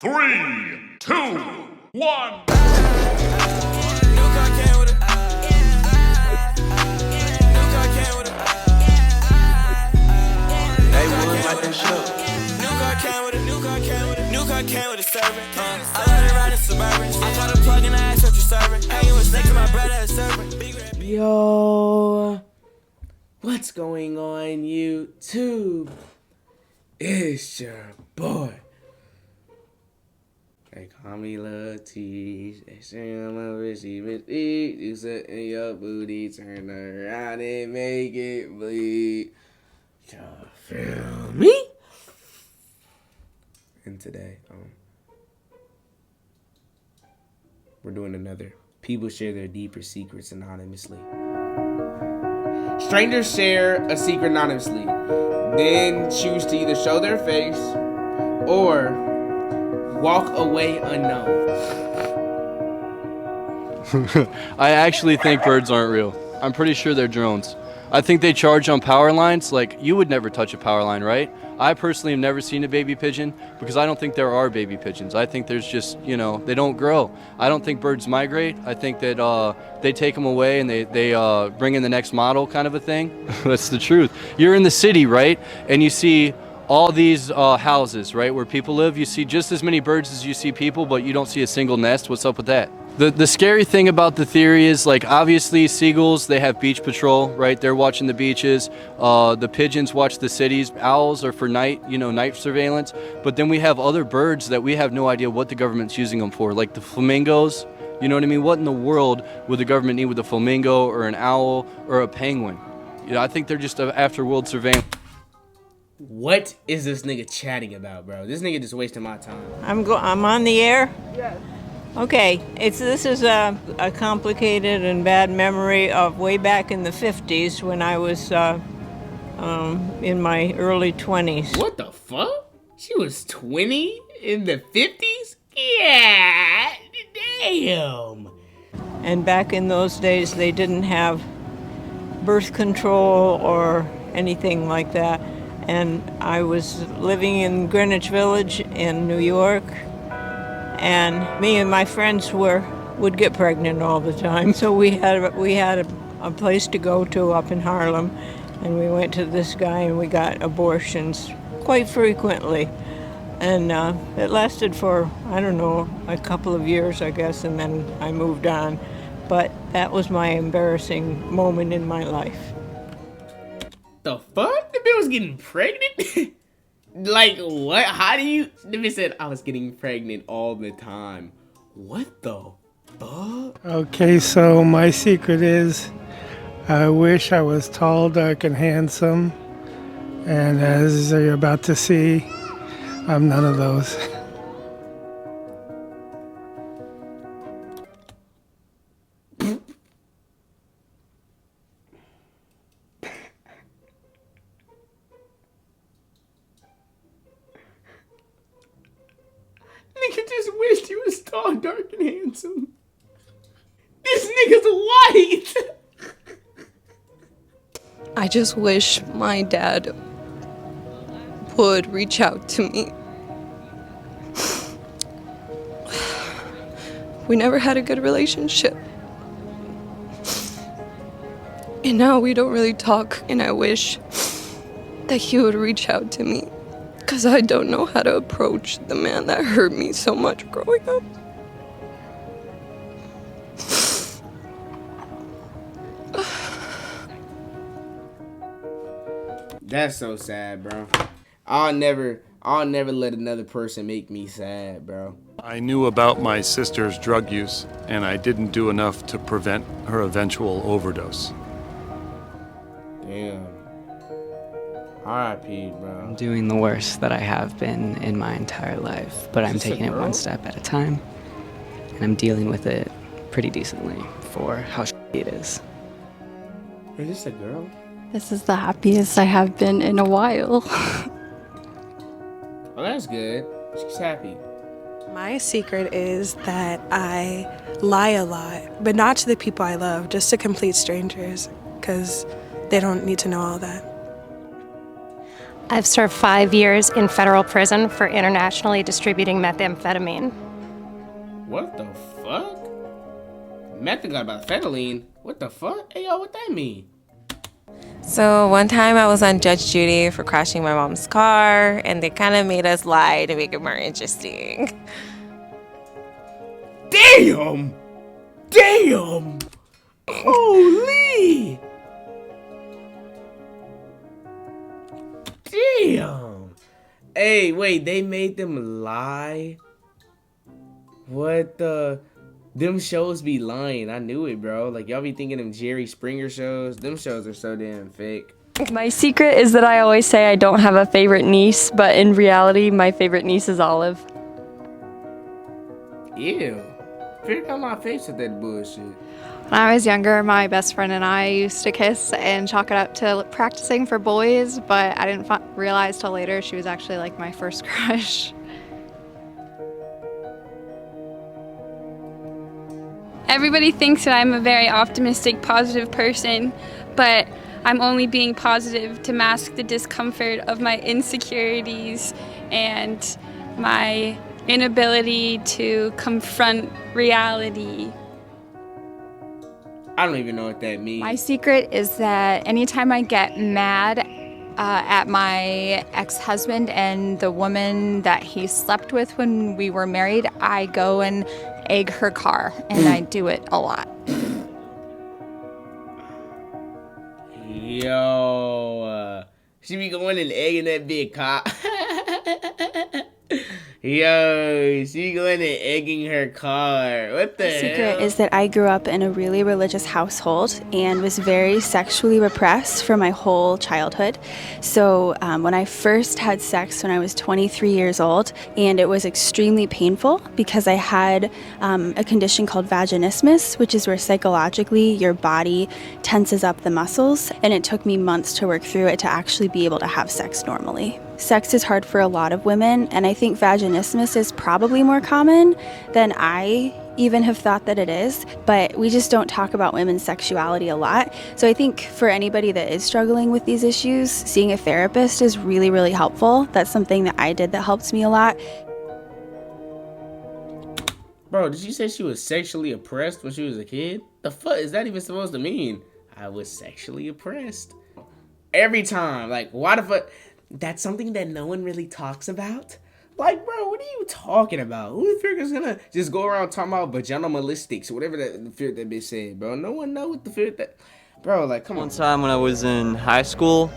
3, 2, 1. Yo, what's going on YouTube? It's your boy. They call me Lil T. They say I'm a risky bitch. You sit in your booty, turn around and make it bleed. Y'all feel me? And today, we're doing another People Share Their Deeper Secrets Anonymously. Strangers share a secret anonymously, then choose to either show their face or walk away unknown. I actually think birds aren't real. I'm pretty sure they're drones. I think they charge on power lines. Like, you would never touch a power line, right? I personally have never seen a baby pigeon because I don't think there are baby pigeons. I think there's just, they don't grow. I don't think birds migrate. I think that they take them away and they bring in the next model kind of a thing. That's the truth. You're in the city, right? And you see all these houses, right, where people live. You see just as many birds as you see people, but you don't see a single nest. What's up with that? The scary thing about the theory is, like, obviously seagulls, they have beach patrol, right? They're watching the beaches. The pigeons watch the cities. Owls are for night, night surveillance. But then we have other birds that we have no idea what the government's using them for, like the flamingos. You know what I mean? What in the world would the government need with a flamingo or an owl or a penguin? I think they're just after world surveillance. What is this nigga chatting about, bro? This nigga just wasting my time. I'm on the air? Yes. Okay, this is a complicated and bad memory of way back in the 50s when I was in my early 20s. What the fuck? She was 20 in the 50s? Yeah, damn. And back in those days, they didn't have birth control or anything like that. And I was living in Greenwich Village in New York. And me and my friends would get pregnant all the time. So we had a place to go to up in Harlem, and we went to this guy and we got abortions quite frequently. And it lasted for, I don't know, a couple of years, I guess, and then I moved on. But that was my embarrassing moment in my life. The fuck? The bitch was getting pregnant? Like, what? How do you... The bitch said, I was getting pregnant all the time. What the fuck? Okay, so my secret is I wish I was tall, dark, and handsome. And as you're about to see, I'm none of those. Nigga just wished he was tall, dark, and handsome. This nigga's white! I just wish my dad would reach out to me. We never had a good relationship. And now we don't really talk, and I wish that he would reach out to me. Because I don't know how to approach the man that hurt me so much growing up. That's so sad, bro. I'll never let another person make me sad, bro. I knew about my sister's drug use, and I didn't do enough to prevent her eventual overdose. Damn. R.I.P., bro. I'm doing the worst that I have been in my entire life, but I'm taking it one step at a time, and I'm dealing with it pretty decently for how shitty it is. Is this a girl? This is the happiest I have been in a while. Oh, that's good. She's happy. My secret is that I lie a lot, but not to the people I love, just to complete strangers, because they don't need to know all that. I've served 5 years in federal prison for internationally distributing methamphetamine. What the fuck? Meth got about fentanyl. What the fuck? Hey, yo, what that mean? So one time I was on Judge Judy for crashing my mom's car, and they kind of made us lie to make it more interesting. Damn! Damn! Holy! Damn! Hey, wait, they made them lie? What the? Them shows be lying. I knew it, bro. Like, y'all be thinking them Jerry Springer shows. Them shows are so damn fake. My secret is that I always say I don't have a favorite niece, but in reality, my favorite niece is Olive. Ew. Pick on my face with that bullshit. When I was younger, my best friend and I used to kiss and chalk it up to practicing for boys, but I didn't realize till later she was actually like my first crush. Everybody thinks that I'm a very optimistic, positive person, but I'm only being positive to mask the discomfort of my insecurities and my inability to confront reality. I don't even know what that means. My secret is that anytime I get mad at my ex-husband and the woman that he slept with when we were married, I go and egg her car, and I do it a lot. Yo, she be going and egging that big car. Yo, she going and egging her car. What the hell? The secret is that I grew up in a really religious household and was very sexually repressed for my whole childhood. So when I first had sex when I was 23 years old, and it was extremely painful because I had a condition called vaginismus, which is where psychologically your body tenses up the muscles, and it took me months to work through it to actually be able to have sex normally. Sex is hard for a lot of women, and I think vaginismus is probably more common than I even have thought that it is, but we just don't talk about women's sexuality a lot. So I think for anybody that is struggling with these issues, seeing a therapist is really, really helpful. That's something that I did that helps me a lot. Bro, did she say she was sexually oppressed when she was a kid? The fuck is that even supposed to mean? I was sexually oppressed. Every time, like, why the fuck? That's something that no one really talks about? Like, bro, what are you talking about? Who the fuck is gonna just go around talking about vaginalistics or whatever that fear that bitch said, bro? No one know what the fear that... Bro, like, come on. One time when I was in high school,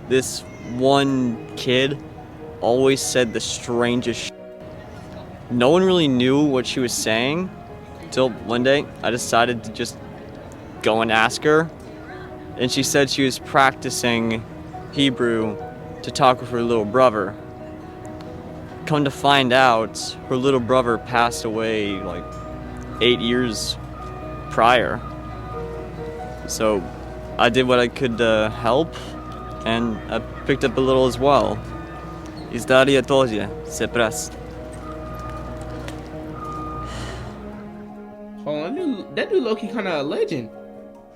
this one kid always said the strangest shit. No one really knew what she was saying until one day I decided to just go and ask her. And she said she was practicing Hebrew to talk with her little brother. Come to find out, her little brother passed away like 8 years prior. So I did what I could to help, and I picked up a little as well. Is Daria told you, c'est press. Hold on, that dude low-key kind of a legend.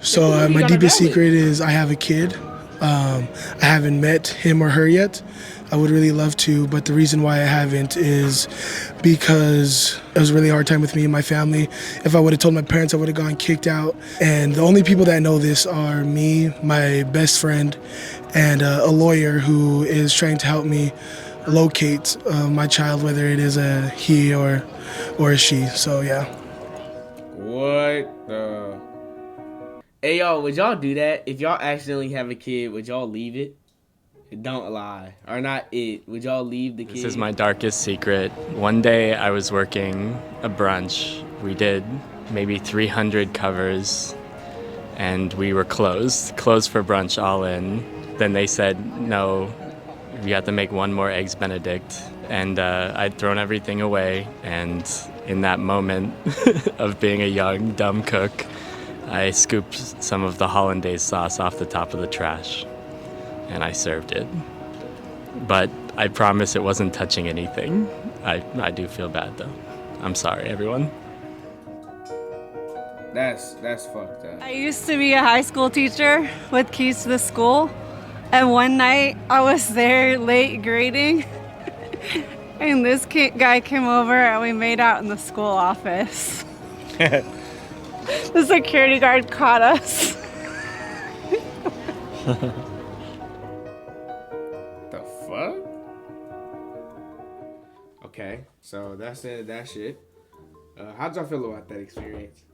So my deepest secret is I have a kid. I haven't met him or her yet. I would really love to, but the reason why I haven't is because it was a really hard time with me and my family. If I would have told my parents, I would have gone kicked out. And the only people that know this are me, my best friend, and a lawyer who is trying to help me locate my child, whether it is a he or a she. So yeah. What the... Hey, y'all, would y'all do that? If y'all accidentally have a kid, would y'all leave it? Don't lie. Or not it. Would y'all leave the kid? This is my darkest secret. One day I was working a brunch. We did maybe 300 covers, and we were closed for brunch all in. Then they said, no, we have to make one more Eggs Benedict. And I'd thrown everything away, and in that moment of being a young, dumb cook, I scooped some of the hollandaise sauce off the top of the trash, and I served it. But I promise it wasn't touching anything. I do feel bad, though. I'm sorry, everyone. That's fucked up. I used to be a high school teacher with keys to the school, And one night I was there late grading, and this guy came over and we made out in the school office. The security guard caught us. The fuck? Okay, so that's it. That shit. How'd y'all feel about that experience?